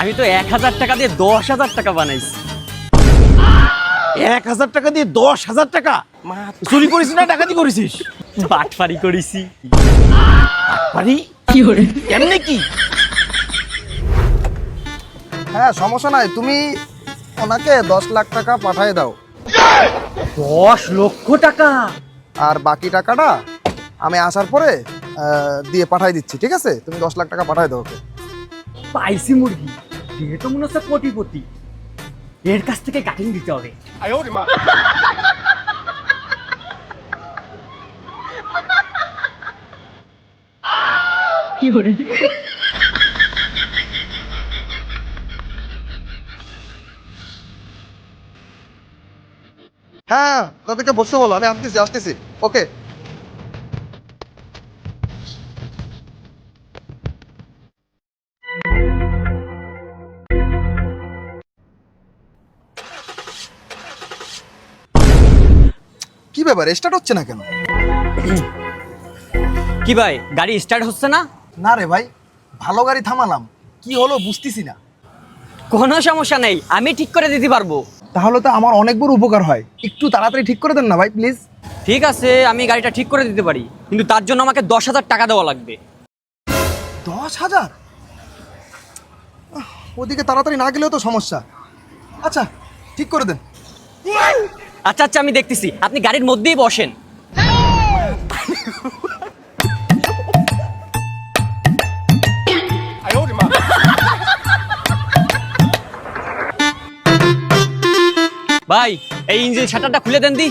আমি তো 1000 টাকা দিয়ে 10,000 টাকা বানাইছি। 1000 টাকা দিয়ে 10,000 টাকা চুরি করিস না ডাকাতি করেছিস? বাটফারি করেছি। পারি কেমনে কি? হ্যাঁ সমস্যা নাই, তুমি ওনাকে 10 লাখ টাকা পাঠিয়ে দাও 10 লক্ষ টাকা? আর বাকি টাকাটা আমি আসার পরে দিয়ে পাঠিয়ে দিচ্ছি, ঠিক আছে? তুমি 10 লাখ টাকা পাঠিয়ে দাও ওকে। পাইছি মুরগি, এটা তো মনে হচ্ছে কোটিপতি। এর কাছ থেকে কাটিং দিতে হবে। হ্যাঁ তাদেরকে বসতে বলো, আমি আসতেছি আসতেছি। ওকে। কি ব্যাপার, স্টার্ট হচ্ছে না কেন? কি ভাই, গাড়ি স্টার্ট হচ্ছে না? না রে ভাই, ভালো গাড়ি থামালাম, কি হলো বুঝতেছি না। কোনো সমস্যা নেই, আমি ঠিক করে দিতে পারবো। তাহলে তো আমার অনেক বড় উপকার হয়, একটু তাড়াতাড়ি ঠিক করে দেন না ভাই প্লিজ। ঠিক আছে, আমি গাড়িটা ঠিক করে দিতে পারি, কিন্তু তার জন্য আমাকে 10,000 টাকা দেওয়া লাগবে। 10,000? ওদিকে তাড়াতাড়ি না গেলেও তো সমস্যা। আচ্ছা ঠিক করে দেন। আচ্ছা আচ্ছা, আমি দেখতেছি, আপনি গাড়ির মধ্যেই বসেন। ভাই, এই ইঞ্জিন শাটারটা খুলে দেন দি।